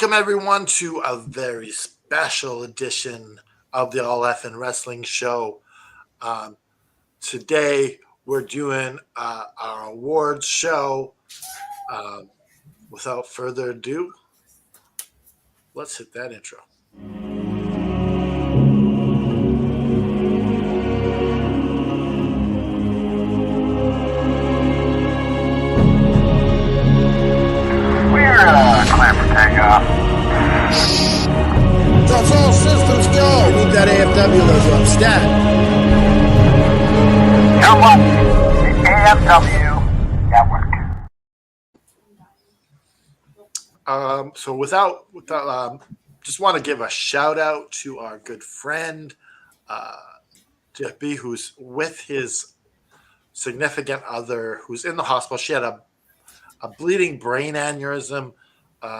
Welcome, everyone, to a very special edition of the All Effin' Wrestling Show. Today, we're doing our awards show. Without further ado, let's hit that intro. Clear for takeoff. That's all systems go. We need that AFW logo up. Stat. You're watching the AFW Network. Just want to give a shout out to our good friend, Jeff B, who's with his significant other who's in the hospital. She had a bleeding brain aneurysm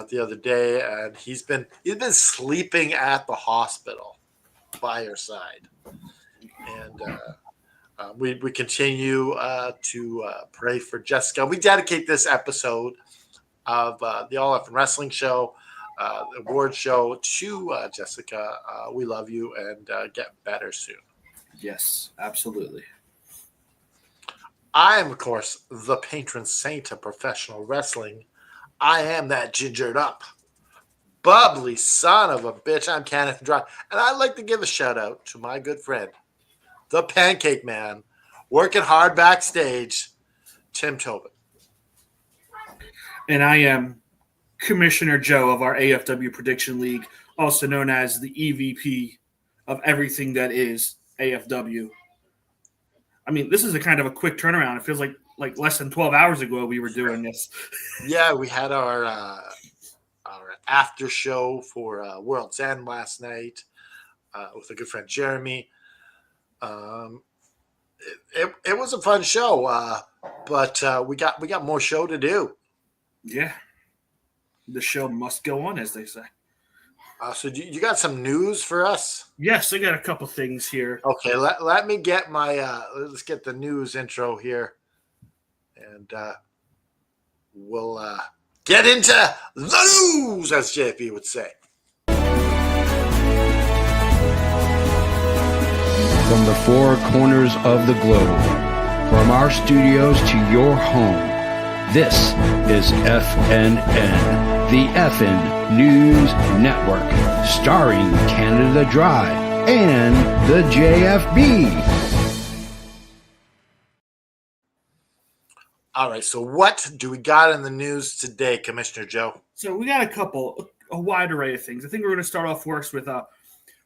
the other day, and he's been sleeping at the hospital by her side. And we continue to pray for Jessica. We dedicate this episode of the All Effin' Wrestling Show, award show, to Jessica. We love you, and get better soon. Yes, absolutely. I am, of course, the patron saint of professional wrestling. I am that gingered up, bubbly son of a bitch. I'm Kenneth Dry, and I'd like to give a shout out to my good friend, the Pancake Man, working hard backstage, Tim Tobin. And I am Commissioner Joe of our AFW Prediction League, also known as the EVP of everything that is AFW. I mean, this is a kind of a quick turnaround. It feels like less than 12 hours ago we were doing this. Yeah, we had our after show for World's End last night with a good friend Jeremy. It was a fun show, but we got more show to do. Yeah, the show must go on, as they say. So you got some news for us? Yes, I got a couple things here. Okay, let me get my let's get the news intro here, and we'll get into the news, as JP would say. From the four corners of the globe, from our studios to your home, this is FNN. The Effin' News Network, starring Canada Dry and the JFB. All right, so what do we got in the news today, Commissioner Joe? So we got a wide array of things. I think we're going to start off first with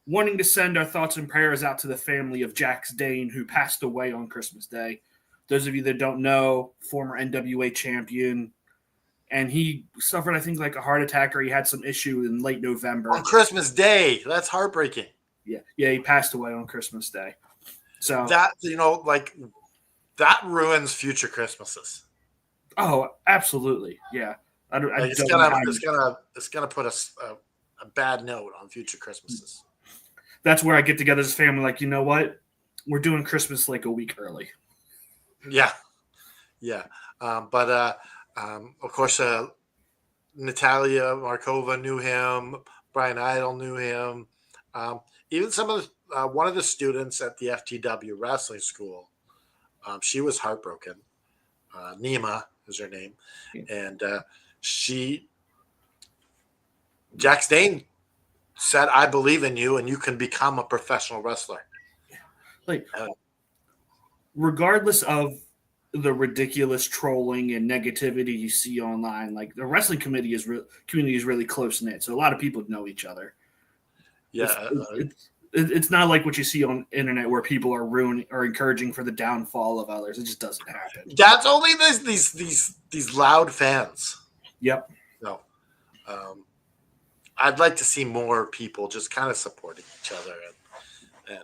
wanting to send our thoughts and prayers out to the family of Jax Dane, who passed away on Christmas Day. Those of you that don't know, former NWA champion. And he suffered, I think, like a heart attack, or he had some issue in late November. On Christmas Day. That's heartbreaking. Yeah, he passed away on Christmas Day. So that, that ruins future Christmases. Oh, absolutely. Yeah. It's gonna put a bad note on future Christmases. That's where I get together as a family, like, you know what? We're doing Christmas like a week early. Yeah. Yeah. Of course, Natalia Markova knew him. Brian Idol knew him. Even some of one of the students at the FTW wrestling school, she was heartbroken. Nima is her name, and Jax Dane said, "I believe in you, and you can become a professional wrestler." Like, regardless of the ridiculous trolling and negativity you see online, like the wrestling community is really close knit, so a lot of people know each other. Yeah, it's not like what you see on internet where people are ruining or encouraging for the downfall of others. It just doesn't happen. That's only these loud fans. Yep. No, I'd like to see more people just kind of supporting each other, and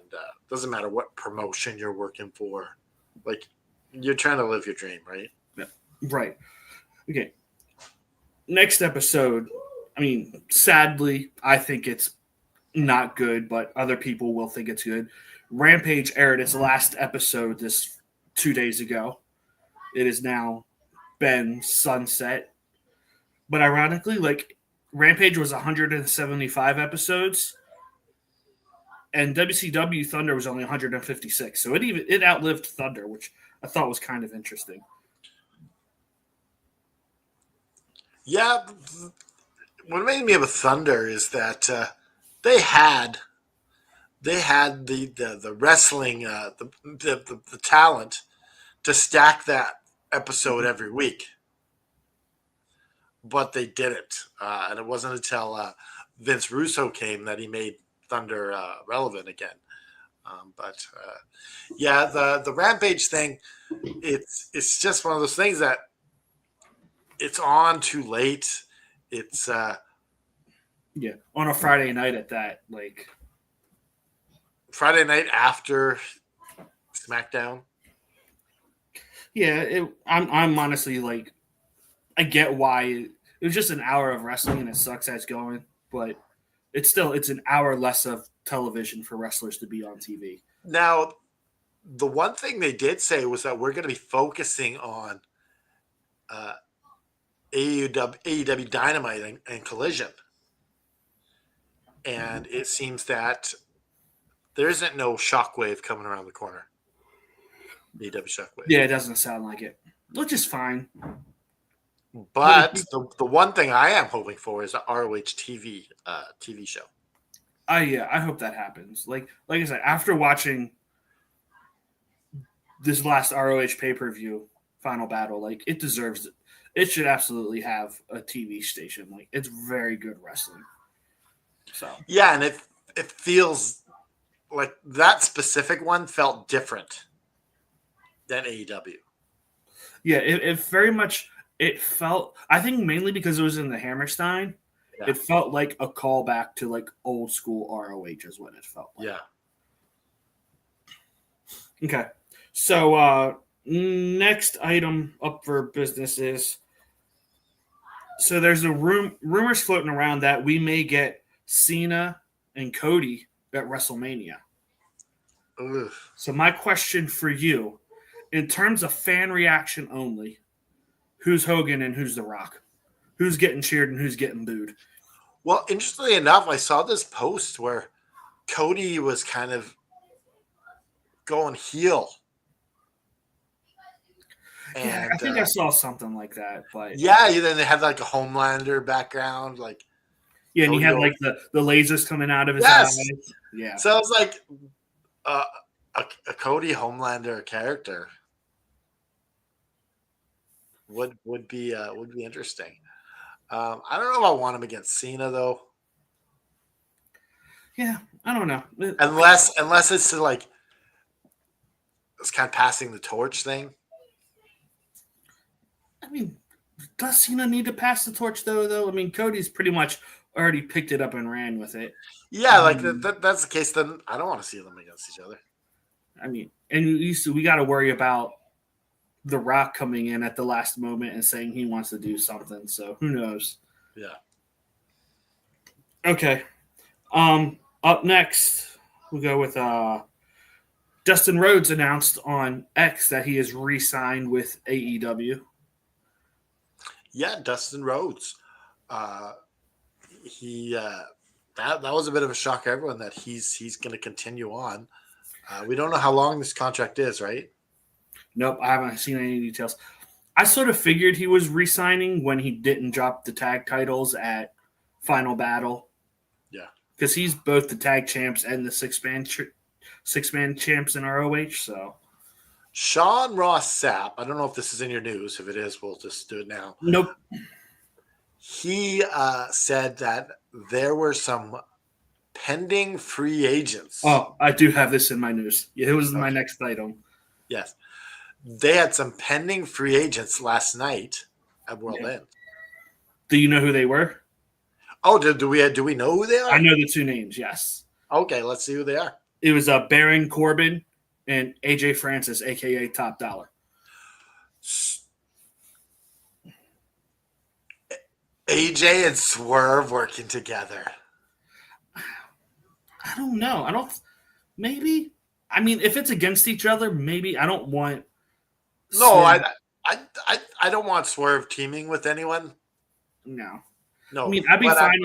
doesn't matter what promotion you're working for, like. You're trying to live your dream, right? Yeah. Right. Okay. Next episode, I mean, sadly, I think it's not good, but other people will think it's good. Rampage aired its last episode this 2 days ago. It is now been sunset. But ironically, like, Rampage was 175 episodes, and WCW Thunder was only 156. So it outlived Thunder, which I thought was kind of interesting. Yeah, what made me with Thunder is that they had the wrestling the talent to stack that episode every week, but they didn't, and it wasn't until Vince Russo came that he made Thunder relevant again. But yeah, the Rampage thing, it's just one of those things that it's on too late. It's Yeah, on a Friday night at that, like Friday night after SmackDown. yeah, I'm honestly like, I get why it was just an hour of wrestling and it sucks as going, but it's an hour less of television for wrestlers to be on TV. Now, the one thing they did say was that we're going to be focusing on AEW Dynamite and Collision. And it seems that there isn't no Shockwave coming around the corner. AEW Shockwave. Yeah, it doesn't sound like it, which is fine. But the one thing I am hoping for is an ROH TV show. Yeah, I hope that happens. Like I said, after watching this last ROH pay-per-view Final Battle, like it deserves it. It should absolutely have a TV station. Like it's very good wrestling. So yeah, and it feels like that specific one felt different than AEW. yeah, it very much it felt. I think mainly because it was in the Hammerstein. Yeah. It felt like a callback to like old school ROH is what it felt like. Yeah. Okay. So next item up for business is, so there's a rumors floating around that we may get Cena and Cody at WrestleMania. Ugh. So my question for you, in terms of fan reaction only, who's Hogan and who's The Rock? Who's getting cheered and who's getting booed? Well, interestingly enough, I saw this post where Cody was kind of going heel. And, Yeah, I think I saw something like that, but yeah, then they had like a Homelander background, like yeah, and he had Cody- like the lasers coming out of his Yes! eyes. Yeah, so it was like a Cody Homelander character would be interesting. I don't know if I want him against Cena though, yeah, I don't know. unless it's like it's kind of passing the torch thing. I mean, does Cena need to pass the torch though? I mean, Cody's pretty much already picked it up and ran with it. Yeah, like that's the case. Then I don't want to see them against each other. I mean, and we got to worry about The Rock coming in at the last moment and saying he wants to do something. So who knows? Yeah. Okay. Up next, we'll go with Dustin Rhodes announced on X that he is re-signed with AEW. Yeah, Dustin Rhodes. He that was a bit of a shock to everyone that he's going to continue on. We don't know how long this contract is, right? Nope, I haven't seen any details. I sort of figured he was re-signing when he didn't drop the tag titles at Final Battle. Yeah, because he's both the tag champs and the six-man champs in ROH. So Sean Ross Sapp. I don't know if this is in your news. If it is, we'll just do it now. nope. He said that there were some pending free agents. Oh, I do have this in my news. Yeah, it was my next item. Yes. They had some pending free agents last night at World End. Do you know who they were? Oh, do we know who they are? I know the two names, yes. Okay, let's see who they are. It was Baron Corbin and AJ Francis, a.k.a. Top Dollar. AJ and Swerve working together. I don't know. Maybe. I mean, if it's against each other, maybe. I don't want. No, I don't want Swerve teaming with anyone. No. No, I mean, I'd be but fine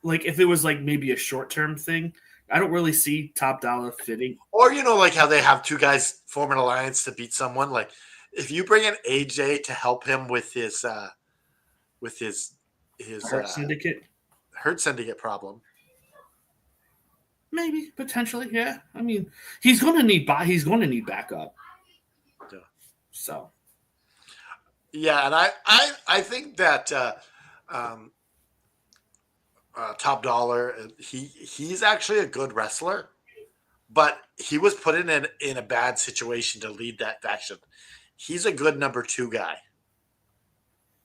like if it was like maybe a short term thing. I don't really see Top Dollar fitting. or like how they have two guys form an alliance to beat someone. Like if you bring in AJ to help him with his Hurt Syndicate. Hurt Syndicate problem. Maybe potentially, yeah. I mean, he's going to need backup. Yeah. So Yeah, and I think that Top Dollar, he's actually a good wrestler, but he was put in a bad situation to lead that faction. He's a good number 2 guy.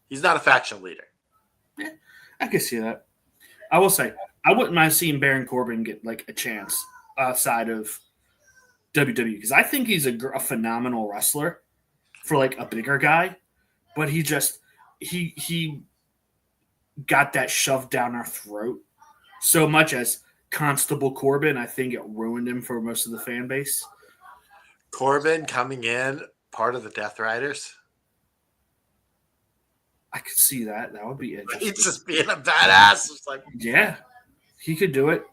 He's not a faction leader. yeah, I can see that. I will say I wouldn't mind seeing Baron Corbin get like a chance outside of WWE because I think he's a phenomenal wrestler for like a bigger guy, but he got that shoved down our throat so much as Constable Corbin. I think it ruined him for most of the fan base. Corbin coming in, part of the Death Riders. I could see that. That would be interesting. He's just being a badass. It's like, yeah, he could do it.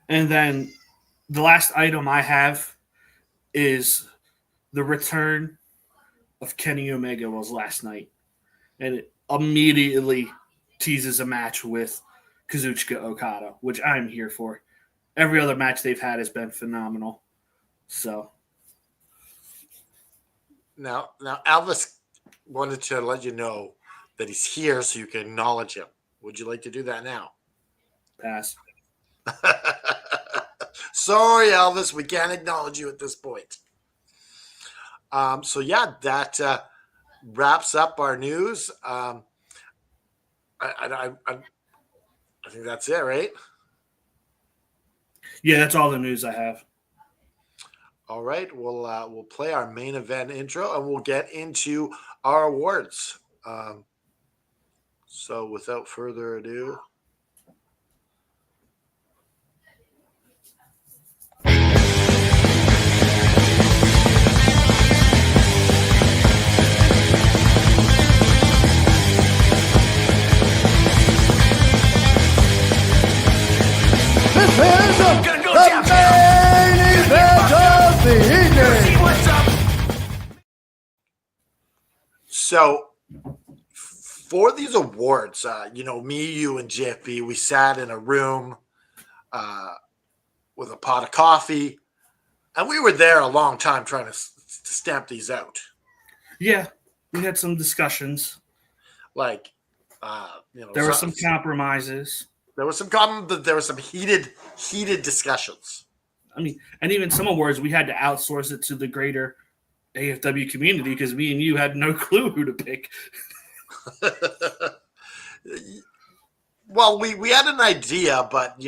And then the last item I have is the return of Kenny Omega was last night. And it immediately teases a match with Kazuchika Okada, which I'm here for. Every other match they've had has been phenomenal. So now Elvis wanted to let you know that he's here so you can acknowledge him. Would you like to do that now? pass. Sorry, Elvis, we can't acknowledge you at this point. So yeah, that wraps up our news. I think that's it, right? Yeah, that's all the news I have. All right, we'll play our main event intro and we'll get into our awards. So without further ado. This is the main event of the evening. So for these awards, me, you, and JFB, we sat in a room with a pot of coffee, and we were there a long time trying to stamp these out. Yeah, we had some discussions. Like, there were some compromises. There was some heated discussions. I mean, and even some awards we had to outsource it to the greater AFW community because me and you had no clue who to pick. Well, we had an idea, but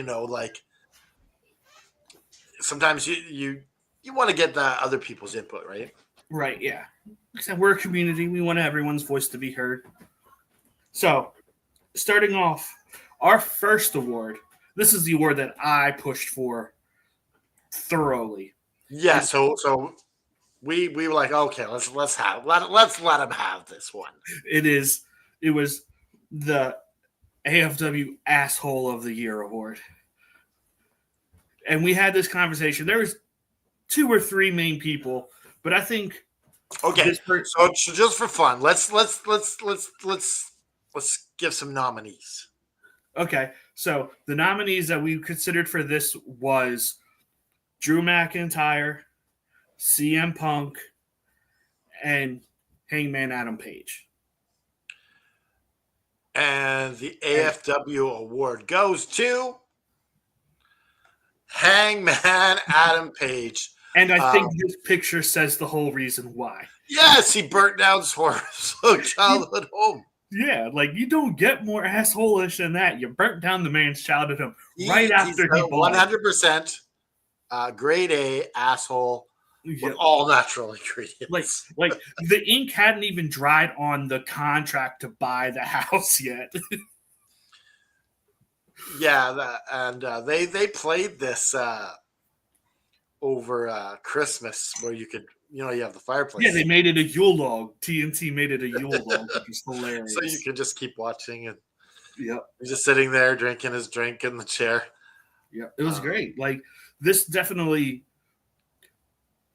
sometimes you want to get the other people's input, right? Right, yeah. Except we're a community. We want everyone's voice to be heard. So, starting off, our first award, this is the award that I pushed for thoroughly. Yeah, so we were like, okay, let's let him have this one. It was the AFW Asshole of the Year award. And we had this conversation. There was 2 or 3 main people, but I think okay. So just for fun, let's give some nominees. Okay, so the nominees that we considered for this was Drew McIntyre, CM Punk, and Hangman Adam Page. And the AFW award goes to Hangman Adam Page. And I think this picture says the whole reason why. Yes, he burnt down Swerve's childhood home. Yeah, like you don't get more asshole-ish than that. You burnt down the man's childhood home right after he bought 100% grade A asshole with all natural ingredients. Like the ink hadn't even dried on the contract to buy the house yet. Yeah, and they played this over Christmas where you could, you have the fireplace. Yeah, they made it a Yule log. TNT made it a Yule log, which is hilarious. So you can just keep watching, and Yep. he's just sitting there drinking his drink in the chair. Yeah, it was great. Like, this definitely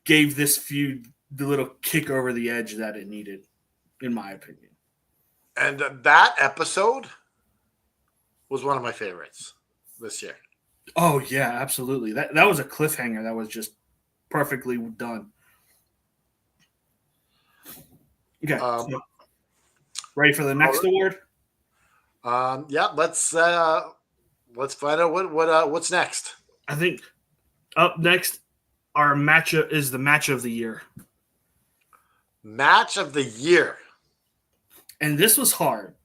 gave this feud the little kick over the edge that it needed, in my opinion. And that episode was one of my favorites this year. Oh yeah, absolutely. That was a cliffhanger that was just perfectly done. Okay, so ready for the next award? Yeah, let's find out what's next. I think up next, our matchup is the match of the year. Match of the year. And this was hard.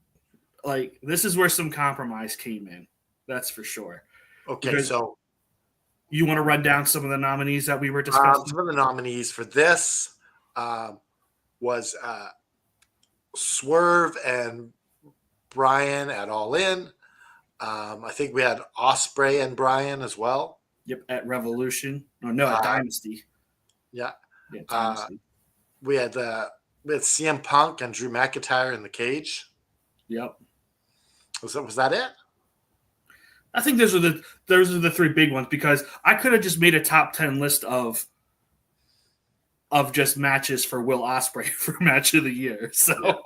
Like, this is where some compromise came in. That's for sure. Okay, Because so you want to run down some of the nominees that we were discussing? some of the nominees for this was Swerve and Brian at All In. I think we had Osprey and Brian as well. Yep, at Revolution. No, at Dynasty. Yeah. Yeah, Dynasty. We had CM Punk and Drew McIntyre in the cage. Yep. Was that it? I think those are the three big ones, because I could have just made a top 10 list of just matches for Will Ospreay for match of the year. So,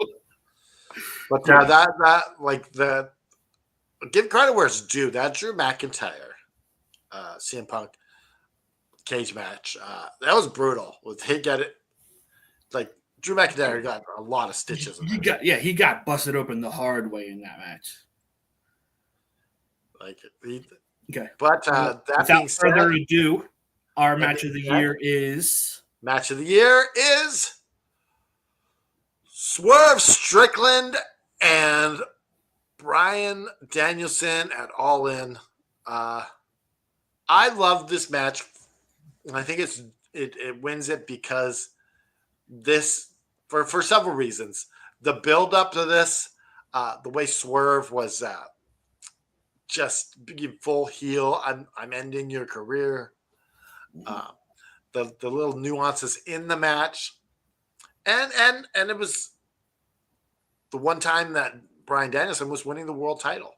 but that like the give credit where it's due. That Drew McIntyre, CM Punk cage match, that was brutal. He get it like Drew McIntyre got a lot of stitches. He got busted open the hard way in that match. Okay, but that without being said, further ado, our match of the year is Swerve Strickland and Bryan Danielson at All In. I love this match, and I think it wins it because this for several reasons. The build up to this, the way Swerve was just full heel. I'm ending your career. The little nuances in the match, and it was the one time that Bryan Danielson was winning the world title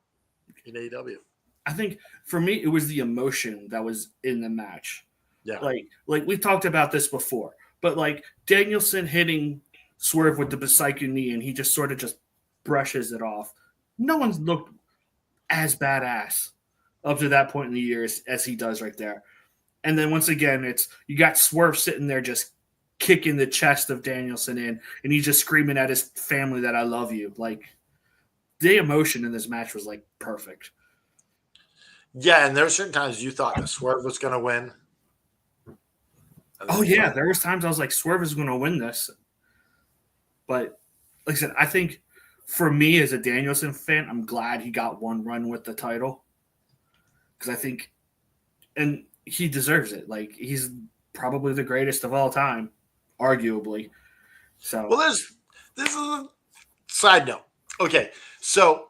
in AEW. I think for me, it was the emotion that was in the match. Yeah, like we talked about this before, but like Danielson hitting Swerve with the Psycho knee, and he just sort of just brushes it off. No one's looked as badass up to that point in the year as he does right there. And then once again, you got Swerve sitting there just kicking the chest of Danielson in, and he's just screaming at his family that I love you. Like, the emotion in this match was like perfect. Yeah, and there were certain times you thought that Swerve was going to win. Oh yeah, there was times I was like, Swerve is going to win this. But like I said, I think for me as a Danielson fan, I'm glad he got one run with the title, because I think, and he deserves it. Like, he's probably the greatest of all time, arguably. So, well, this is a side note. Okay, so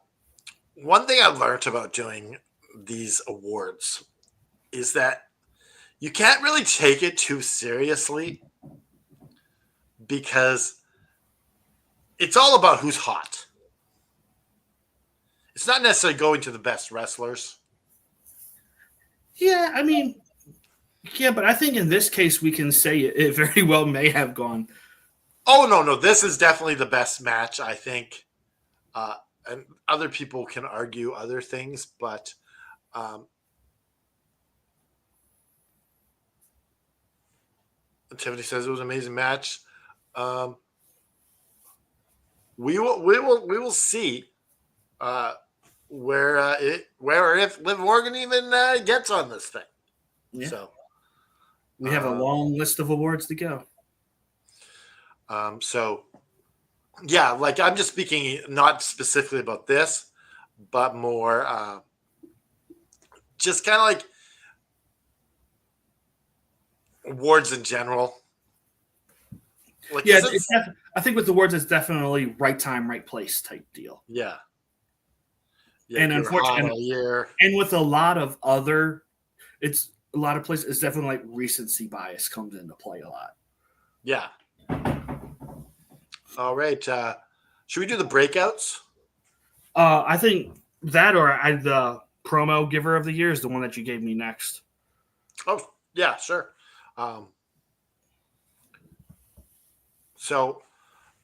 one thing I learned about doing these awards is that you can't really take it too seriously, because it's all about who's hot. It's not necessarily going to the best wrestlers. yeah, I mean, yeah, but I think in this case we can say it very well may have gone. Oh, no. This is definitely the best match, I think. And other people can argue other things, but Tiffany says it was an amazing match. We will see where if Liv Morgan even gets on this thing. Yeah. So We have a long list of awards to go. So yeah, like, I'm just speaking not specifically about this, but more just kind of like awards in general. Like, Yeah, I think with the awards, it's definitely right time, right place type deal. yeah. And you're hot all unfortunately, year. and with a lot of other, it's a lot of places, it's definitely like recency bias comes into play a lot. Yeah. All right. Should we do the breakouts? I think that or the promo giver of the year is the one that you gave me next. Oh, yeah, sure. So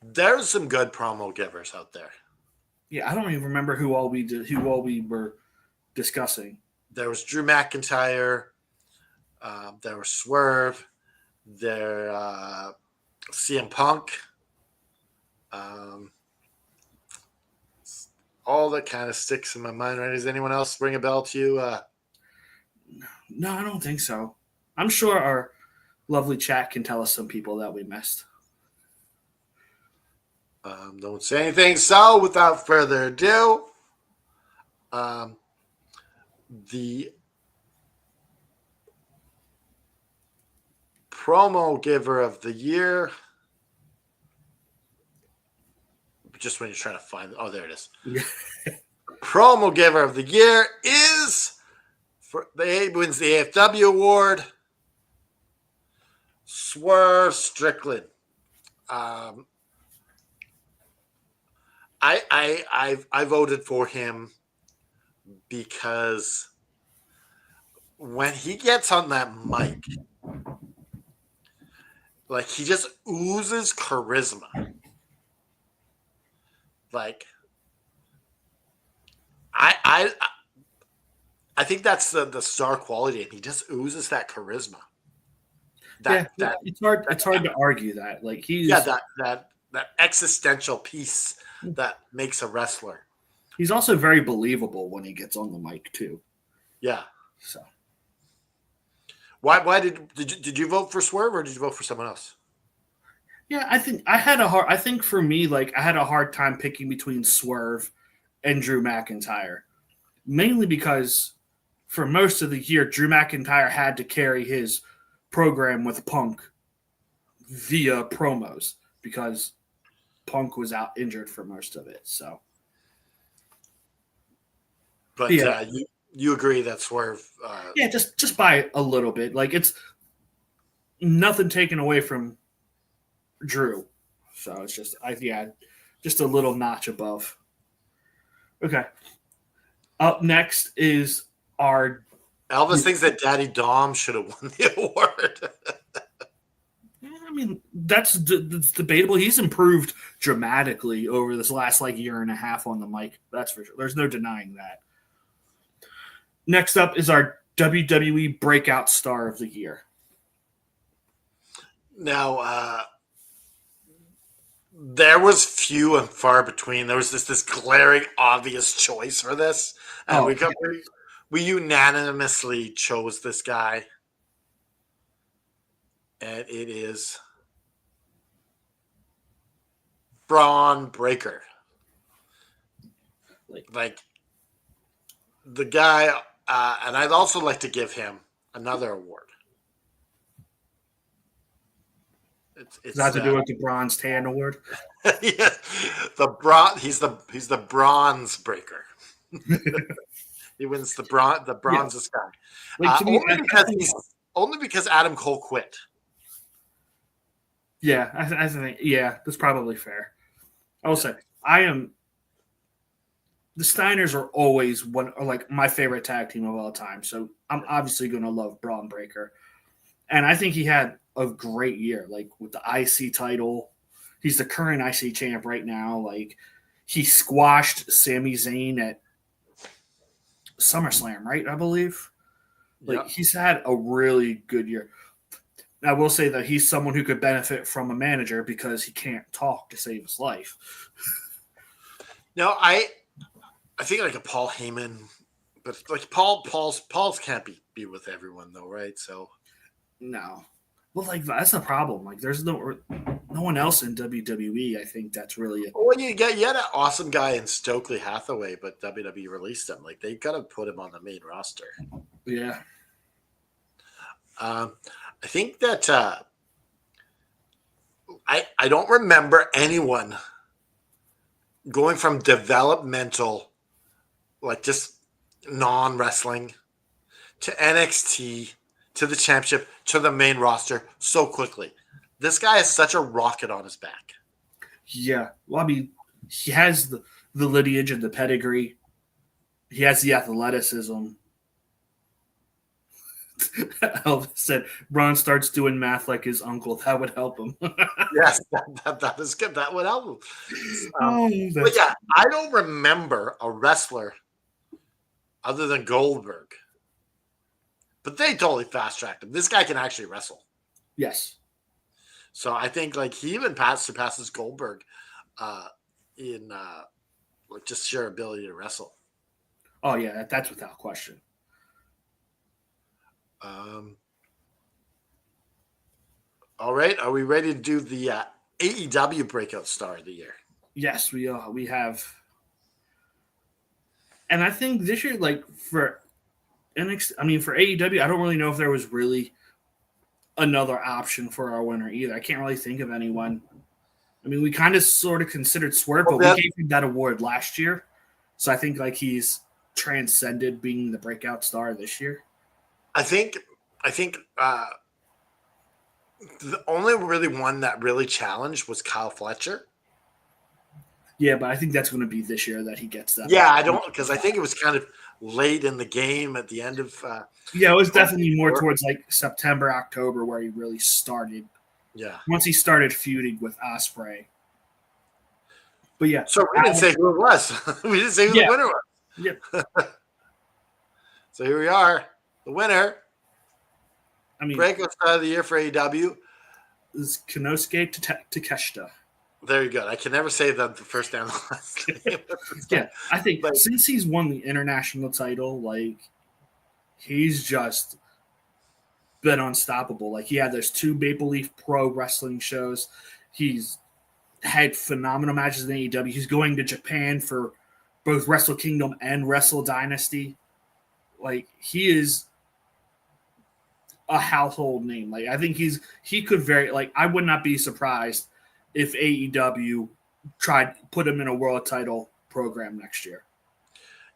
there's some good promo givers out there. Yeah, I don't even remember who all we were discussing. There was Drew McIntyre. There was Swerve. There CM Punk. All that kind of sticks in my mind, right? Does anyone else ring a bell to you? No, I don't think so. I'm sure our lovely chat can tell us some people that we missed. Don't say anything. So, without further ado, the promo giver of the year. Just when you're trying to find, oh, there it is. Promo giver of the year is wins the AFW award. Swerve Strickland. I voted for him because when he gets on that mic, like he just oozes charisma. Like I think that's the star quality, and he just oozes that charisma. It's hard to argue that. Like he's that existential piece that makes a wrestler. He's also very believable when he gets on the mic too. Yeah. So why did you vote for Swerve or did you vote for someone else? yeah, I think for me, like I had a hard time picking between Swerve and Drew McIntyre. Mainly because for most of the year, Drew McIntyre had to carry his program with Punk via promos because Punk was out injured for most of it. So, but yeah. You agree that Swerve? Just by a little bit. Like it's nothing taken away from Drew. So it's just just a little notch above. Okay. Up next is our Elvis thinks that Daddy Dom should have won the award. I mean, that's debatable. He's improved dramatically over this last year and a half on the mic. That's for sure. There's no denying that. Next up is our WWE Breakout Star of the Year. Now, there was few and far between. There was this glaring, obvious choice for this, and we unanimously chose this guy, and it is Braun Breaker. Like the guy, and I'd also like to give him another award. Does that have to do with the Bronze Tan Award? Yeah, he's the bronze breaker. He wins the bronze guy. Only because Adam Cole quit. Yeah, I think that's probably fair. I will say the Steiners are always my favorite tag team of all time. So I'm obviously going to love Braun Breaker, and I think he had a great year, with the IC title. He's the current IC champ right now. He squashed Sami Zayn at SummerSlam, right? I believe. He's had a really good year. I will say that he's someone who could benefit from a manager because he can't talk to save his life. No, I think a Paul Heyman, but Paul's can't be with everyone though, right? So no. Well, that's the problem. There's no one else in WWE. I think that's really. Well, you had an awesome guy in Stokely Hathaway, but WWE released him. They gotta put him on the main roster. Yeah. I think that I don't remember anyone going from developmental, just non-wrestling, to NXT to the championship, to the main roster so quickly. This guy has such a rocket on his back. Yeah. Well, I mean, he has the lineage and the pedigree. He has the athleticism. Elvis said, Ron starts doing math like his uncle. That would help him. Yes, that is good. That would help him. Oh, But yeah, I don't remember a wrestler other than Goldberg. But they totally fast-tracked him. This guy can actually wrestle. yes. So I think like he even surpasses Goldberg in like just sheer ability to wrestle. Oh, yeah, that's without question. All right, are we ready to do the AEW breakout star of the year? Yes, we have. And I think this year, like for for AEW, I don't really know if there was really another option for our winner either. I can't really think of anyone. I mean, we kind of sort of considered Swerve, but we gave him that award last year. So I think like he's transcended being the breakout star this year. I think the only really one that really challenged was Kyle Fletcher. Yeah, but I think that's going to be this year that he gets that. Yeah, I don't, because I think it was kind of late in the game at the end of. Yeah, it was definitely more towards like September, October where he really started. Yeah. Once he started feuding with Ospreay. But yeah. So we didn't say who it was. We didn't say who the winner was. Yep. So here we are, the winner. I mean, breakout star of the year for AEW is Konosuke Takeshita. Very good. I can never say the first and the last name. Yeah, I think since he's won the international title, like he's just been unstoppable. Like he had those 2 Maple Leaf Pro Wrestling shows. He's had phenomenal matches in AEW. He's going to Japan for both Wrestle Kingdom and Wrestle Dynasty. Like he is a household name. Like I think he could I would not be surprised if AEW put him in a world title program next year.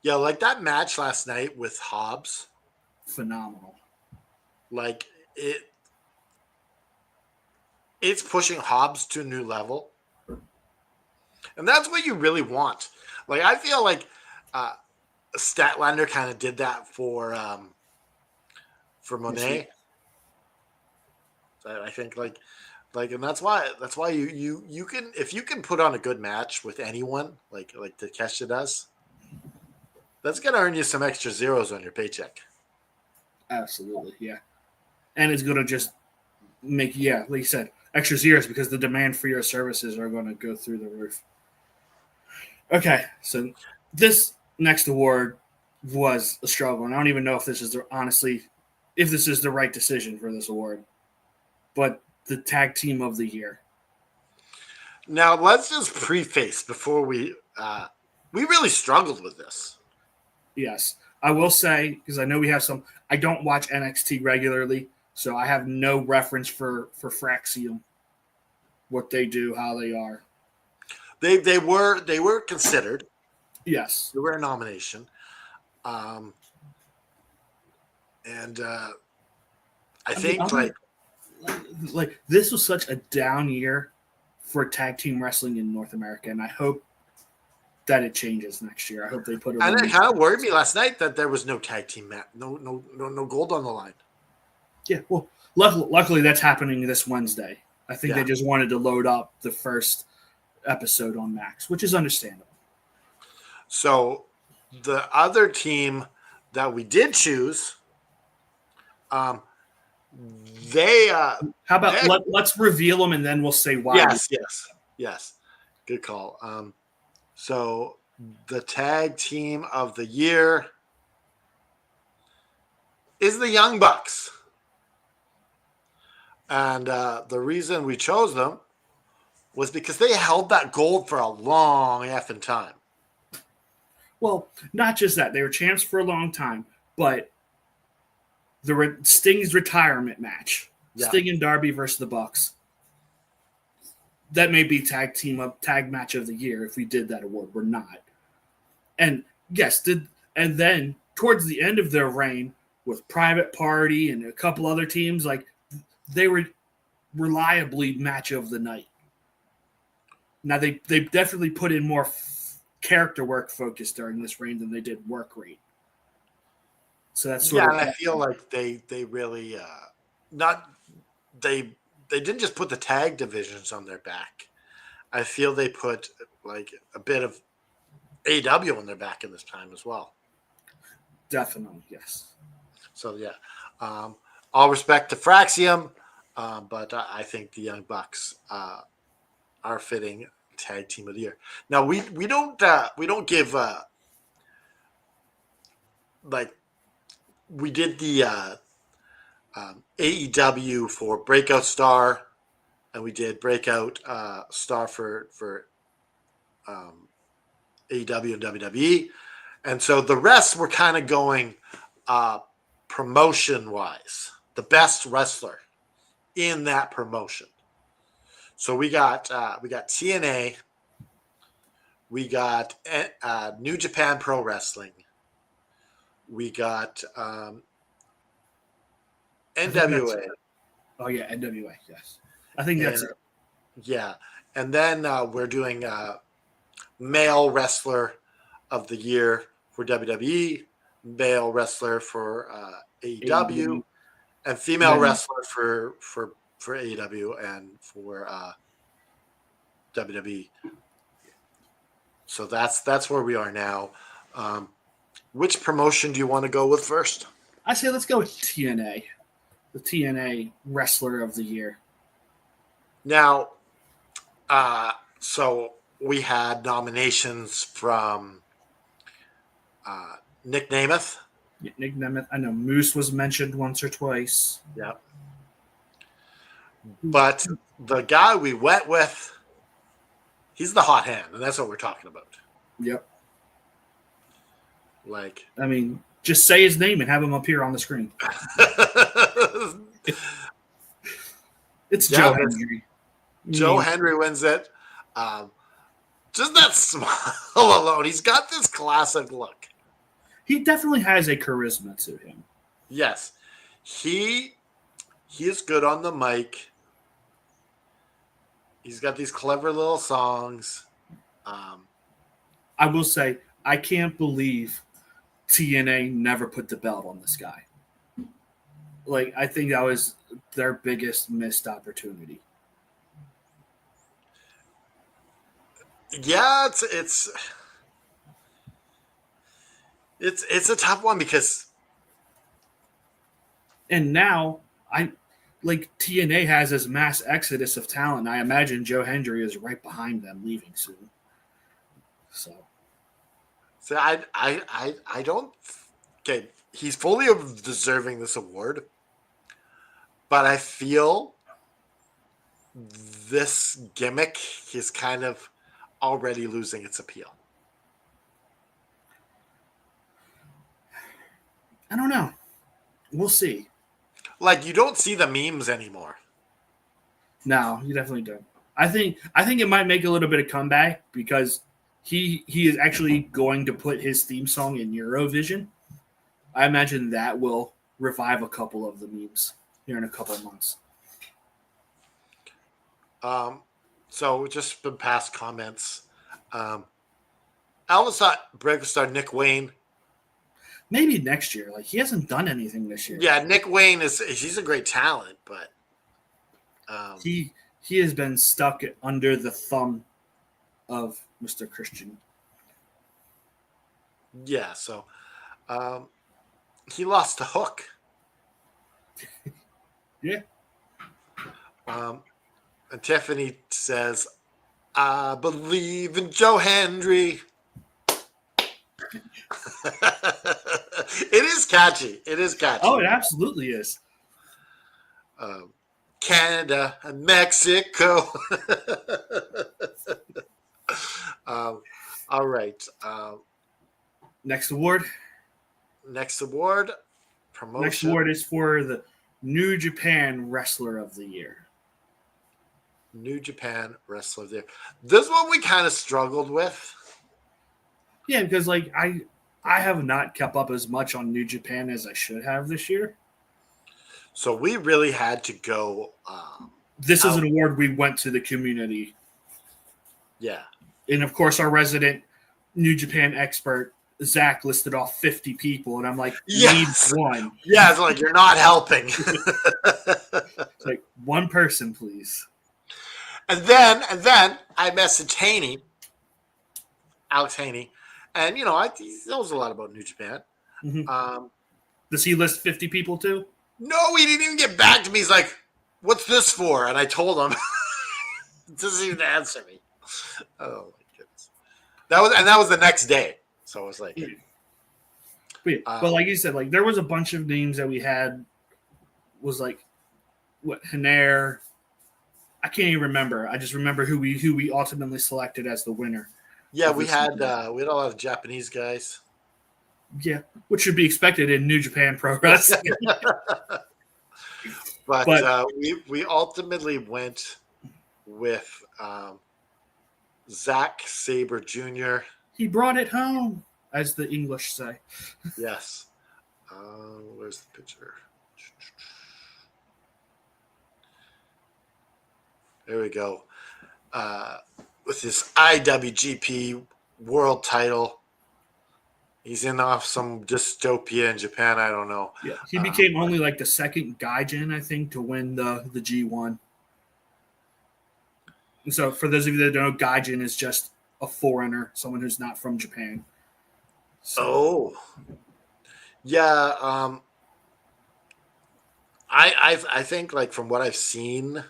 Yeah, like that match last night with Hobbs. Phenomenal. Like it's pushing Hobbs to a new level. And that's what you really want. Like I feel like Statlander kind of did that for Monet. I think like and that's why you can, if you can put on a good match with anyone like Takeshita does, that's gonna earn you some extra zeros on your paycheck. Absolutely, yeah. And it's gonna just make like you said, extra zeros because the demand for your services are gonna go through the roof. Okay, so this next award was a struggle, and I don't even know if this is the right decision for this award. But the tag team of the year. Now let's just preface before we really struggled with this. Yes, I will say, because I know we have some. I don't watch NXT regularly, so I have no reference for Fraxium, what they do, how they are. They were considered. Yes, they were a nomination, and I think like this was such a down year for tag team wrestling in North America, and I hope that it changes next year. I hope they put it. And it kind of worried me last night that there was no tag team match, no gold on the line. Yeah, well, luckily that's happening this Wednesday. I think they just wanted to load up the first episode on Max, which is understandable. So the other team that we did choose, how about let's reveal them and then we'll say why. Yes. Good call. So the tag team of the year is the Young Bucks. And the reason we chose them was because they held that gold for a long effing time. Well, not just that. They were champs for a long time, but the Sting's retirement match, Sting and Darby versus the Bucks, that may be tag match of the year if we did that award. We're not. And yes, and then towards the end of their reign, with Private Party and a couple other teams, like they were reliably match of the night. Now they definitely put in more character work focus during this reign than they did work rate. So that's sort and of I feel like they really not they didn't just put the tag divisions on their back. I feel they put like a bit of AW on their back in this time as well. definitely yes. So yeah, all respect to Fraxium, but I think the Young Bucks are fitting tag team of the year. Now we don't give like we did the AEW for Breakout Star, and we did Breakout Star for AEW and WWE, and so the rest were kind of going promotion wise, the best wrestler in that promotion. So we got TNA, we got New Japan Pro Wrestling, we got NWA. Oh yeah, NWA. Yes, I think that's and, it. Yeah, and then we're doing male wrestler of the year for WWE, male wrestler for AEW, and female wrestler for AEW and for WWE. So that's where we are now. Which promotion do you want to go with first? I say let's go with TNA, the TNA Wrestler of the Year. Now, so we had nominations from Nick Namath. Nick Nemeth. I know Moose was mentioned once or twice. Yep. But the guy we went with, he's the hot hand, and that's what we're talking about. Yep. Like, I mean, just say his name and have him appear on the screen. It's Joe Henry. Joe Henry wins it. Just that smile alone. He's got this classic look. He definitely has a charisma to him. Yes. He is good on the mic. He's got these clever little songs. I will say, I can't believe TNA never put the belt on this guy. Like, I think that was their biggest missed opportunity. Yeah, it's a tough one because, and now TNA has this mass exodus of talent. I imagine Joe Hendry is right behind them, leaving soon. So I don't. Okay, he's fully deserving this award, but I feel this gimmick is kind of already losing its appeal. I don't know. We'll see. Like, you don't see the memes anymore. No, you definitely don't. I think it might make a little bit of comeback because he is actually going to put his theme song in Eurovision. I imagine that will revive a couple of the memes here in a couple of months. So just some past comments. Alice thought Breaker Star Nick Wayne. Maybe next year. Like, he hasn't done anything this year. Yeah, Nick Wayne he's a great talent, but he has been stuck under the thumb of Mr. Christian. Yeah, so he lost to Hook. Yeah. And Tiffany says, I believe in Joe Hendry. It is catchy. Oh, it absolutely is. Canada and Mexico. All right. Next award. Promotion. Next award is for the New Japan Wrestler of the Year. New Japan Wrestler of the Year. This one we kind of struggled with. Yeah, because I have not kept up as much on New Japan as I should have this year. So we really had to go. This is an award we went to the community. Yeah. And of course, our resident New Japan expert, Zach, listed off 50 people. And I'm like, Yes. need one. Yeah, it's like you're not helping. It's like, one person, please. And then I messaged Alex Haney, and he knows a lot about New Japan. Mm-hmm. Does he list 50 people too? No, he didn't even get back to me. He's like, "What's this for?" And I told him. He doesn't even answer me. Oh my goodness. That was the next day. So it was like, but like you said, like there was a bunch of names that we had. Was like, what, Hanair? I can't even remember. I just remember who we ultimately selected as the winner. Yeah, we had a lot of Japanese guys. Yeah, which should be expected in New Japan Pro Wrestling. but we ultimately went with Zack Sabre Jr. He brought it home, as the English say. Yes. Where's the picture? There we go. With his IWGP World title. He's in off some dystopia in Japan. I don't know. Yeah, he became only like the second Gaijin, I think, to win the G1. And so, for those of you that don't know, Gaijin is just a foreigner, someone who's not from Japan. So, yeah. I think, like, from what I've seen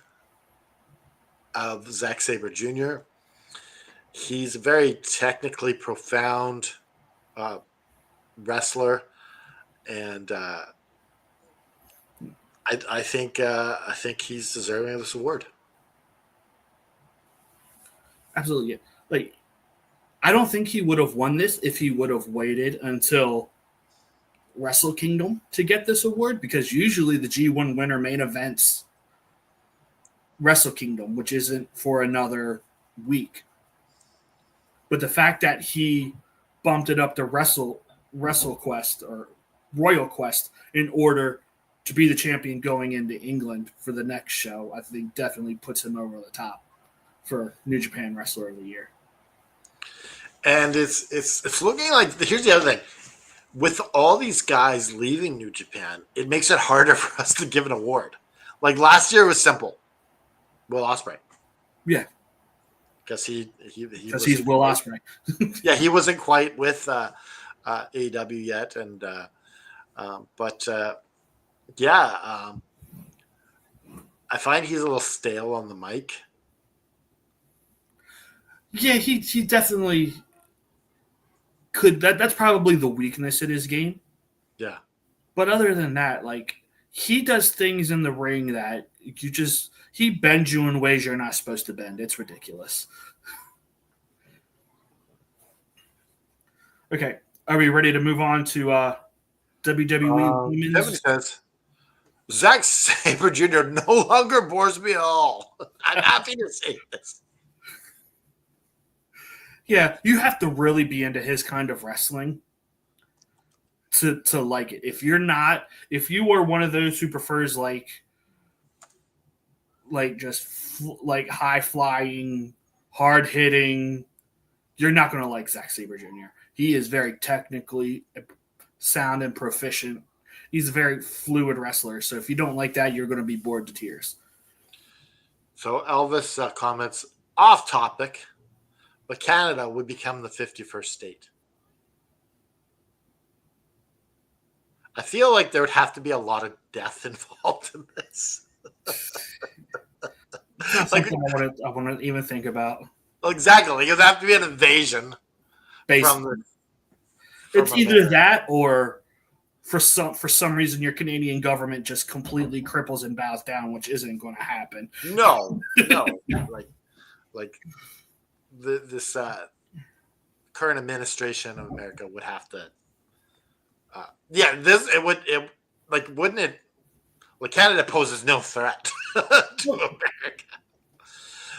of Zack Sabre Jr., he's a very technically profound wrestler, and I think he's deserving of this award. Absolutely, yeah. Like, I don't think he would have won this if he would have waited until Wrestle Kingdom to get this award, because usually the G1 winner main events Wrestle Kingdom, which isn't for another week. But the fact that he bumped it up to Wrestle Quest or Royal Quest in order to be the champion going into England for the next show, I think definitely puts him over the top for New Japan Wrestler of the Year. And it's looking like, here's the other thing. With all these guys leaving New Japan, it makes it harder for us to give an award. Like last year, it was simple. Will Ospreay. Yeah. Because he's Will Ospreay. Yeah, he wasn't quite with AEW yet, and I find he's a little stale on the mic. Yeah, he definitely could. That's probably the weakness in his game. Yeah, but other than that, like, he does things in the ring that he bends you in ways you're not supposed to bend. It's ridiculous. Okay, are we ready to move on to WWE Women's? Kevin says, Zack Sabre Jr. no longer bores me at all. I'm happy to say this. Yeah, you have to really be into his kind of wrestling to like it. If you are one of those who prefers like high flying, hard hitting, you're not going to like Zack Sabre Jr. He is very technically sound and proficient. He's a very fluid wrestler. So if you don't like that, you're going to be bored to tears. So Elvis comments, off topic, but Canada would become the 51st state. I feel like there would have to be a lot of death involved in this. Not something I want to even think about. Exactly. It would have to be an invasion. It's either that or for some reason your Canadian government just completely cripples and bows down, which isn't going to happen. No. Like this current administration of America would have to. Wouldn't it? Like, Canada poses no threat to America.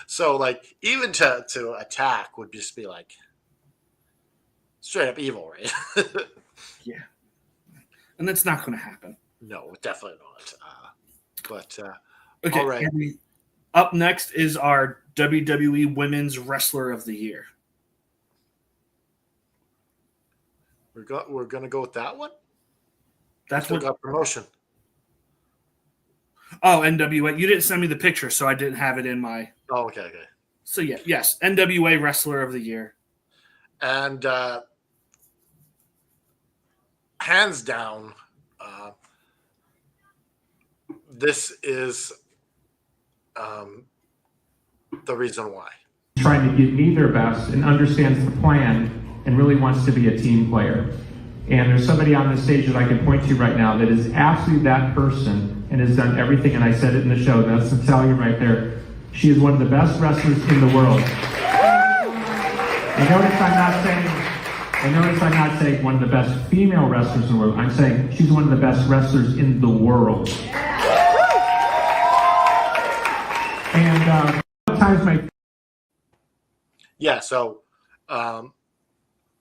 So, like, even to attack would just be like straight up evil, right? Yeah, and that's not going to happen. No, definitely not. But Okay, all right. Up next is our WWE Women's Wrestler of the Year. We're gonna go with that one. That's Still what. got promotion. Oh, NWA. You didn't send me the picture, so I didn't have it in my. Oh, okay. So yeah, yes, NWA Wrestler of the Year. And hands down, this is the reason why. Trying to give me their best and understands the plan and really wants to be a team player. And there's somebody on this stage that I can point to right now that is absolutely that person and has done everything, and I said it in the show, that's Natalia right there. She is one of the best wrestlers in the world. And notice I'm not saying one of the best female wrestlers in the world. I'm saying she's one of the best wrestlers in the world. And sometimes my Yeah. So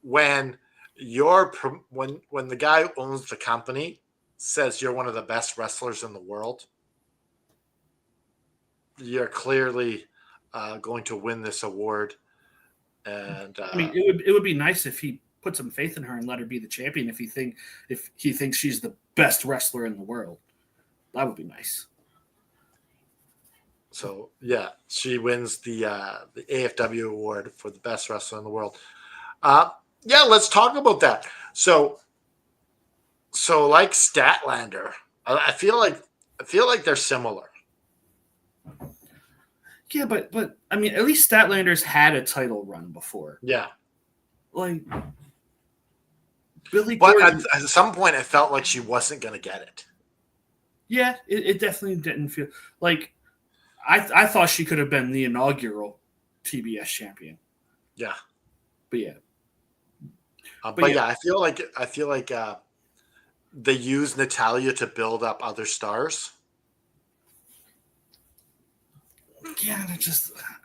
when when the guy who owns the company says you're one of the best wrestlers in the world, you're clearly going to win this award. And I mean, it would be nice if he put some faith in her and let her be the champion. If he thinks she's the best wrestler in the world, that would be nice. So yeah, she wins the AFW award for the best wrestler in the world. Yeah, let's talk about that. So like Statlander, I feel like they're similar. Yeah, but I mean, at least Statlander's had a title run before. Yeah, Like Billy but Corgan. at some point, it felt like she wasn't going to get it. Yeah, it definitely didn't feel like. I thought she could have been the inaugural TBS champion. Yeah, But yeah. but yeah, I feel like they use Natalia to build up other stars. Yeah,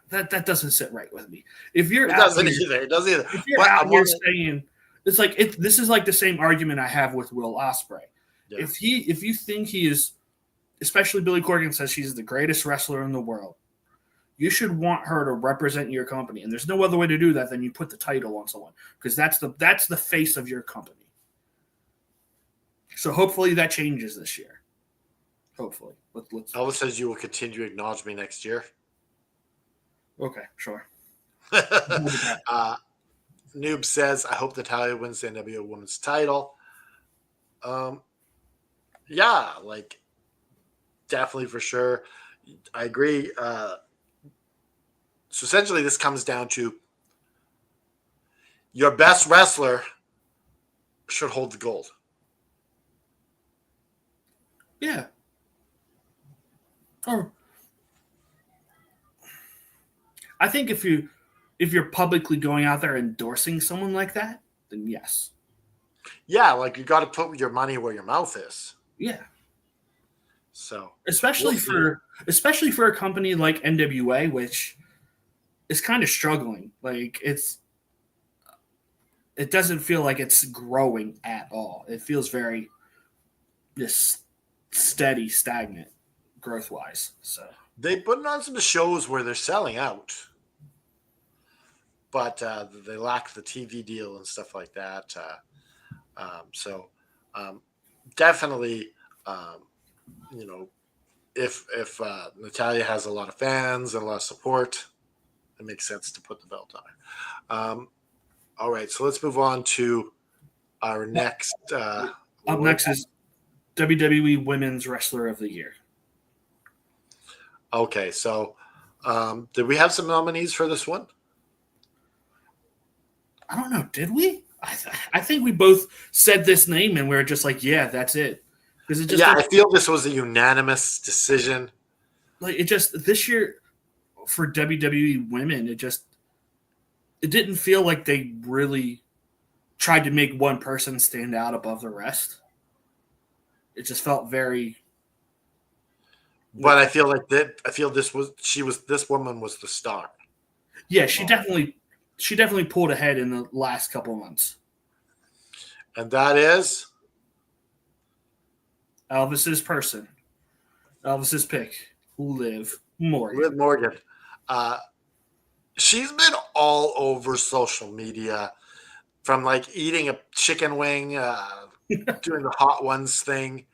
that doesn't sit right with me. If you're It out doesn't here, either. It doesn't either. if you're But out here saying it's like this is like the same argument I have with Will Ospreay. Yeah. If you think he is, especially Billy Corgan says she's the greatest wrestler in the world, you should want her to represent your company. And there's no other way to do that than you put the title on someone, because that's the face of your company. So hopefully that changes this year. Hopefully. Let's Elvis says you will continue to acknowledge me next year. Okay, sure. Noob says, I hope Natalia wins the NWO Women's title. Yeah, like definitely for sure. I agree. So essentially this comes down to your best wrestler should hold the gold. Yeah. Or I think if you're publicly going out there endorsing someone like that, then yes. Yeah, like you got to put your money where your mouth is. Yeah. So Especially for a company like NWA, which is kind of struggling. Like it doesn't feel like it's growing at all. It feels very just steady, stagnant growth wise. So they put on some shows where they're selling out, but they lack the TV deal and stuff like that. So definitely, if Natalia has a lot of fans and a lot of support, it makes sense to put the belt on her. All right, so let's move on to our next. up next is WWE Women's Wrestler of the Year. Okay, so did we have some nominees for this one? I don't know. Did we? I think we both said this name and we are just like, yeah, that's it. Because it just I feel this was a unanimous decision. This year for WWE women, it didn't feel like they really tried to make one person stand out above the rest. It just felt very. But I feel like this woman was the star. Yeah, she definitely pulled ahead in the last couple of months. And that is Elvis's person. Elvis's pick. Liv Morgan. Liv Morgan. She's been all over social media, from like eating a chicken wing, doing the hot ones thing.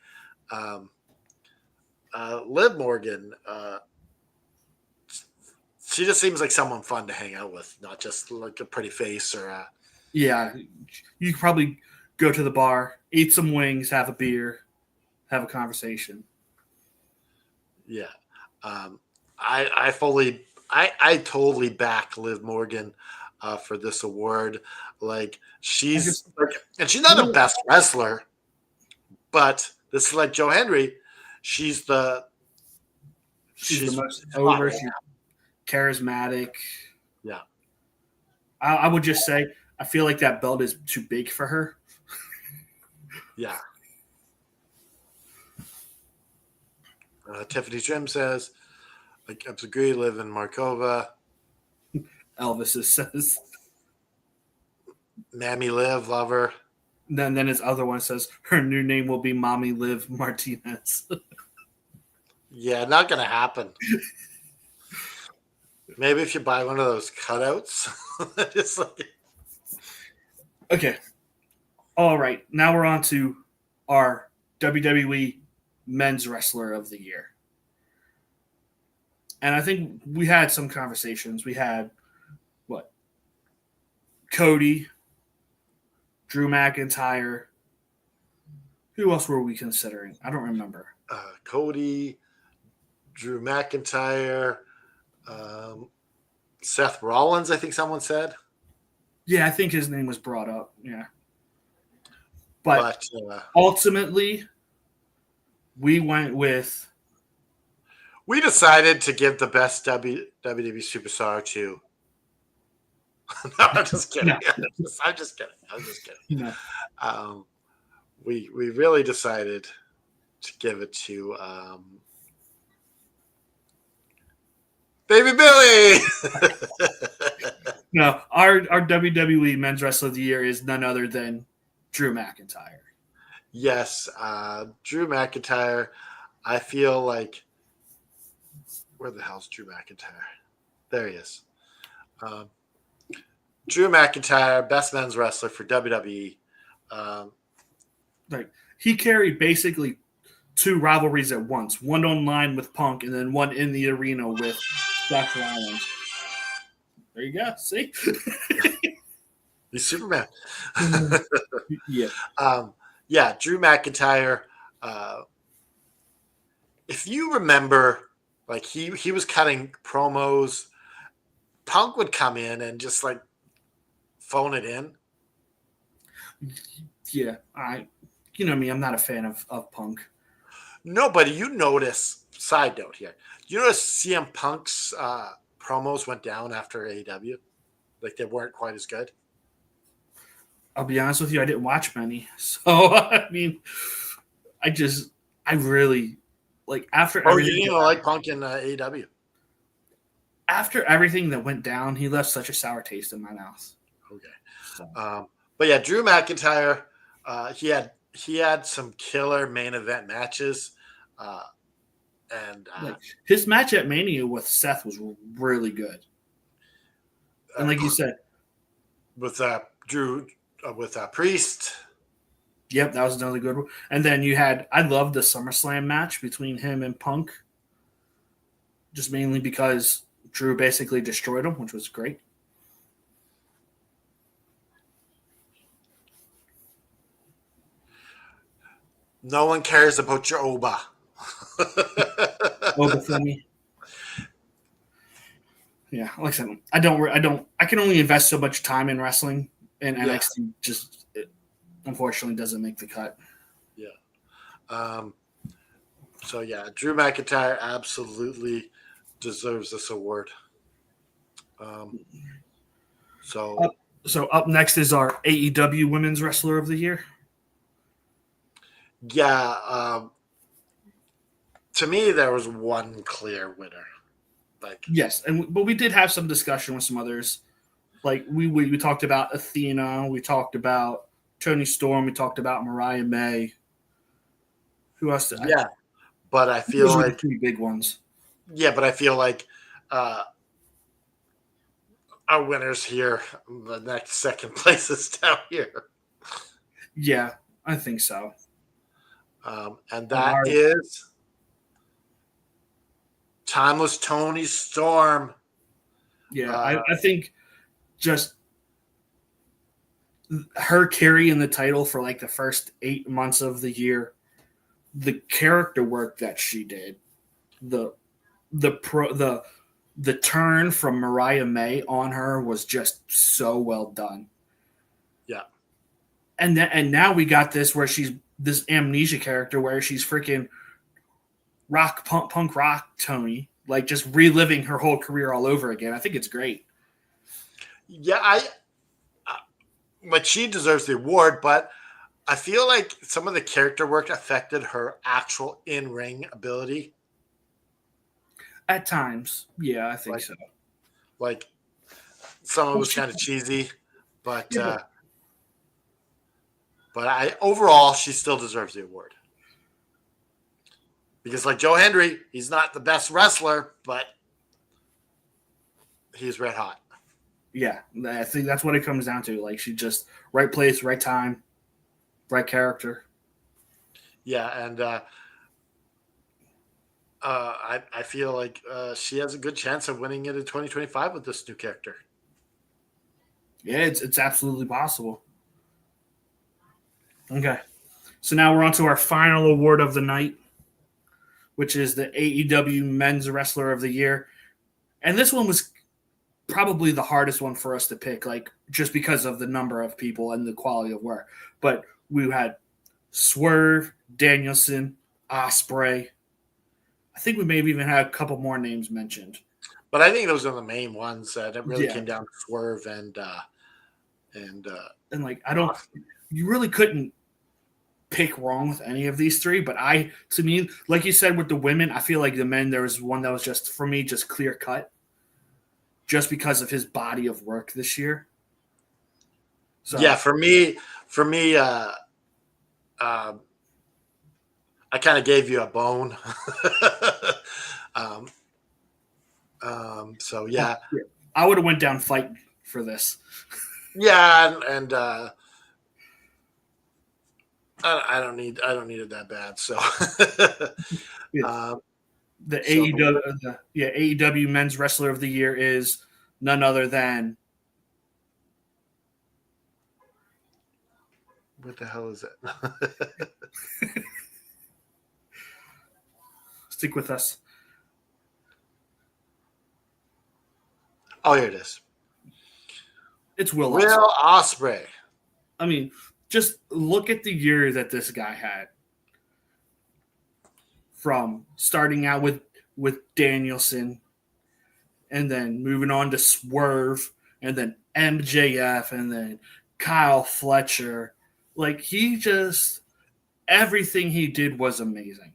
Liv Morgan, she just seems like someone fun to hang out with, not just like a pretty face or a. Yeah, you could probably go to the bar, eat some wings, have a beer, have a conversation. Yeah. I totally back Liv Morgan for this award. Like she's and she's not the best wrestler, but this is like Joe Hendry. She's the most over. She's charismatic. Yeah. I would just say I feel like that belt is too big for her. Yeah. Tiffany Trim says, I agree, live in Markova. Elvis says. Mammy Liv, love her. Then his other one says her new name will be Mommy Liv Martinez. Yeah, not going to happen. Maybe if you buy one of those cutouts. Just like... Okay. All right. Now we're on to our WWE Men's Wrestler of the Year. And I think we had some conversations. We had, Cody, Drew McIntyre. Who else were we considering? I don't remember. Cody, Drew McIntyre, Seth Rollins, I think someone said. Yeah, I think his name was brought up. Yeah. But ultimately, we went with... We decided to give the best WWE superstar to... No, I'm just kidding. No. I'm just kidding. No. We really decided to give it to Baby Billy. No, our WWE Men's Wrestler of the Year is none other than Drew McIntyre. Yes, Drew McIntyre. I feel like... Where the hell's Drew McIntyre? There he is. Drew McIntyre, best men's wrestler for WWE. He carried basically two rivalries at once. One online with Punk and then one in the arena with Seth Rollins. There you go. See? He's Superman. Yeah. Yeah, Drew McIntyre. If you remember, like he was cutting promos. Punk would come in and just like phone it in. Yeah. You know me, I'm not a fan of Punk. No, but you notice, side note here, you notice CM Punk's promos went down after AEW? Like they weren't quite as good? I'll be honest with you, I didn't watch many. So, I mean, I really, like, after everything. You didn't like Punk in AEW? After everything that went down, he left such a sour taste in my mouth. Okay. So. But yeah, Drew McIntyre, he had some killer main event matches. And his match at Mania with Seth was really good. And like you said, with Drew, with Priest. Yep, that was another good one. And then I loved the SummerSlam match between him and Punk. Just mainly because Drew basically destroyed him, which was great. No one cares about your Oba. Oba for me. Yeah, like I said, I can only invest so much time in wrestling, and NXT unfortunately doesn't make the cut. Yeah. So yeah, Drew McIntyre absolutely deserves this award. So up next is our AEW Women's Wrestler of the Year. Yeah, to me there was one clear winner. Yes, but we did have some discussion with some others. Like we talked about Athena, we talked about Toni Storm. We talked about Mariah May. Who else? Yeah, but I feel Those were the like three big ones. Our winners here, the next second place is down here. Yeah, I think so. And that is Timeless Toni Storm. Yeah, I think just her carrying the title for like the first 8 months of the year, the character work that she did, the turn from Mariah May on her was just so well done. Yeah. And now we got this where she's this amnesia character where she's freaking punk rock Tony, like just reliving her whole career all over again. I think it's great. Yeah, but she deserves the award, but I feel like some of the character work affected her actual in-ring ability. At times, yeah, I think so. Like some of it was kind of cheesy, but overall she still deserves the award. Because like Joe Hendry, he's not the best wrestler, but he's red hot. Yeah, I think that's what it comes down to. Like she just right place, right time, right character. Yeah, and I feel like she has a good chance of winning it in 2025 with this new character. Yeah, it's absolutely possible. Okay, so now we're on to our final award of the night, which is the AEW Men's Wrestler of the Year. And this one was probably the hardest one for us to pick, like just because of the number of people and the quality of work. But we had Swerve, Danielson, Ospreay. I think we may have even had a couple more names mentioned. But I think those are the main ones that really came down to Swerve and like you really couldn't pick wrong with any of these three. But to me, like you said with the women, I feel like the men, there was one that was just for me just clear cut, just because of his body of work this year. So yeah, for me, I kind of gave you a bone. So yeah, I would have went down fighting for this. Yeah, and I don't need it that bad. So the AEW Men's Wrestler of the Year is none other than what the hell is it? Stick with us. Oh, here it is. It's Will Ospreay. I mean, just look at the year that this guy had. From starting out with Danielson, and then moving on to Swerve, and then MJF, and then Kyle Fletcher. Like, everything he did was amazing.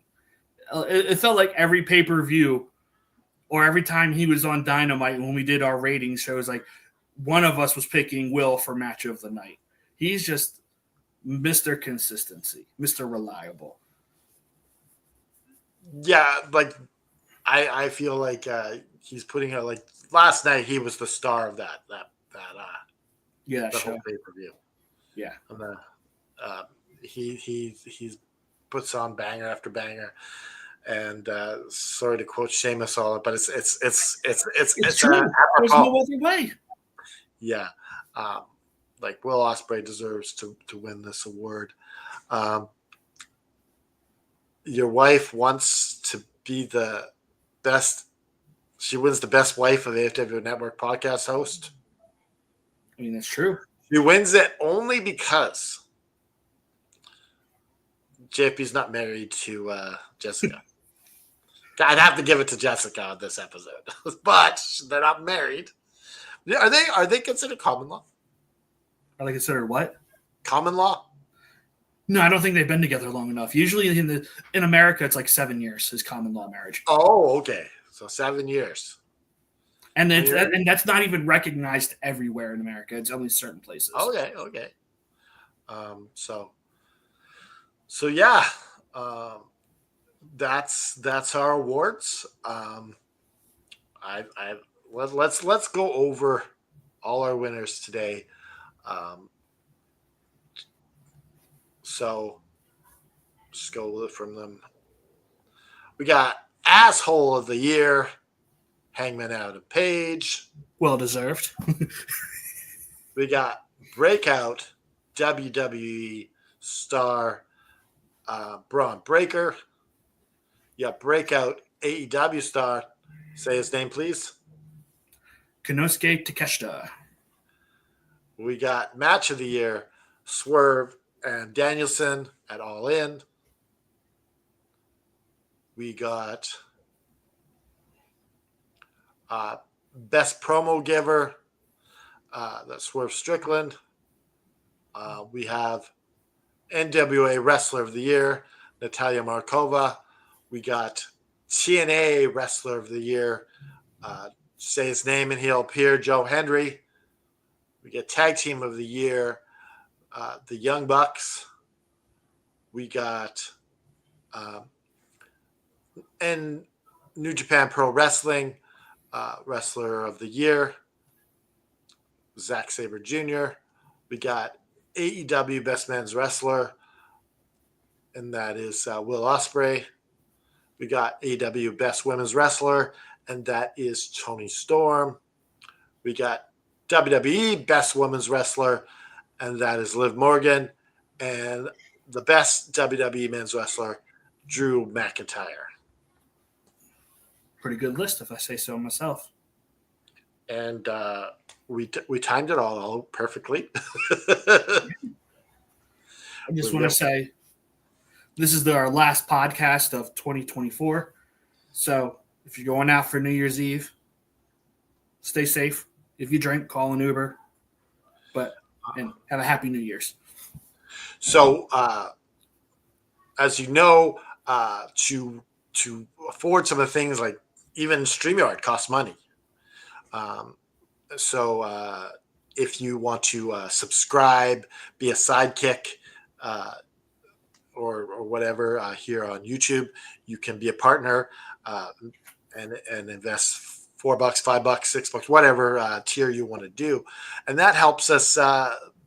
It felt like every pay-per-view or every time he was on Dynamite when we did our rating shows, like one of us was picking Will for match of the night. He's just Mr. Consistency, Mr. Reliable. Yeah, like I feel like he's putting it like last night. He was the star of that whole pay per view. Yeah, and he's puts on banger after banger, and sorry to quote Sheamus all, but it's true. There's no other way. Yeah, like Will Ospreay deserves to win this award. Your wife wants to be the best. She wins the best wife of the AFW Network podcast host. I mean, that's true. She wins it only because JP's not married to Jessica. I'd have to give it to Jessica on this episode, but they're not married. Are they considered common law? Are they considered what? Common law? No, I don't think they've been together long enough. Usually in America, it's like 7 years is common law marriage. Oh, okay. So 7 years. And that's not even recognized everywhere in America. It's only certain places. Okay. So yeah, that's our awards. Let's go over all our winners today. So just go from them. We got Asshole of the Year, Hangman Adam Page. Well deserved. We got Breakout WWE Star Braun Breaker. Yeah, Breakout AEW Star. Say his name, please. Konosuke Takeshita. We got Match of the Year, Swerve and Danielson at All In. We got Best Promo Giver, that's Swerve Strickland. We have NWA Wrestler of the Year, Natalia Markova. We got TNA Wrestler of the Year, say his name and he'll appear, Joe Hendry. We get Tag Team of the Year, the Young Bucks. We got and New Japan Pro Wrestling Wrestler of the Year, Zack Sabre Jr. We got AEW Best Men's Wrestler, and that is Will Ospreay. We got AEW Best Women's Wrestler, and that is Toni Storm. We got WWE Best Women's Wrestler, and that is Liv Morgan. And the Best WWE Men's Wrestler, Drew McIntyre. Pretty good list, if I say so myself. And we timed it all perfectly. I just want to say this is our last podcast of 2024. So if you're going out for New Year's Eve, stay safe. If you drink, call an Uber. And have a happy New Year's. So, as you know, to afford some of the things like even StreamYard costs money. So if you want to subscribe, be a sidekick, or whatever here on YouTube, you can be a partner and invest $4, $5, $6, whatever tier you want to do, and that helps us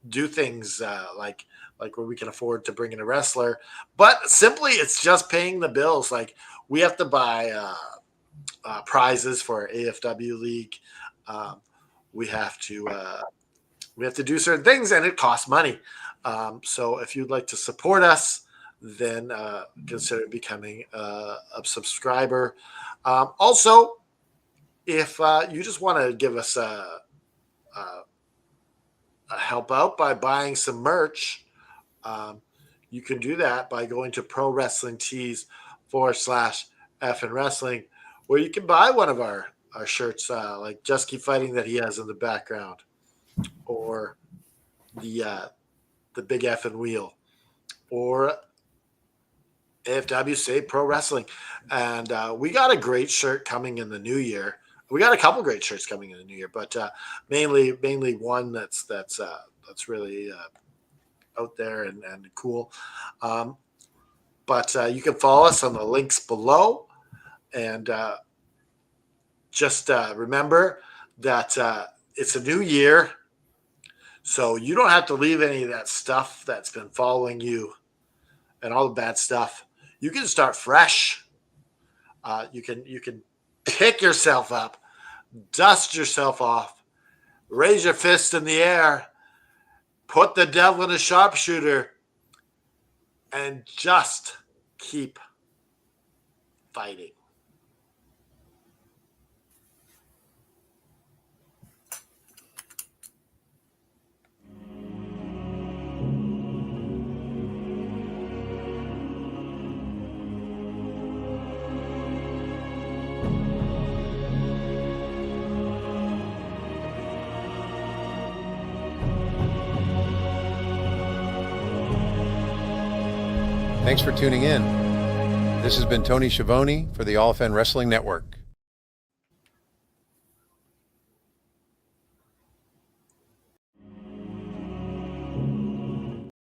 do things like where we can afford to bring in a wrestler. But simply, it's just paying the bills. Like we have to buy prizes for our AFW league. We have to do certain things, and it costs money. So if you'd like to support us, then consider becoming a subscriber. Also, if you just want to give us a help out by buying some merch, you can do that by going to ProWrestlingTees/F and Wrestling, where you can buy one of our shirts, like Just Keep Fighting that he has in the background, or the Big F and Wheel, or AFW Save Pro Wrestling. And we got a great shirt coming in the new year. We got a couple great shirts coming in the new year, but mainly one that's really out there and cool. But you can follow us on the links below, and just remember that it's a new year, so you don't have to leave any of that stuff that's been following you and all the bad stuff. You can start fresh. You can pick yourself up, dust yourself off, raise your fist in the air, put the devil in a sharpshooter, and just keep fighting. Thanks for tuning in. This has been Tony Schiavone for the All Fan Wrestling Network.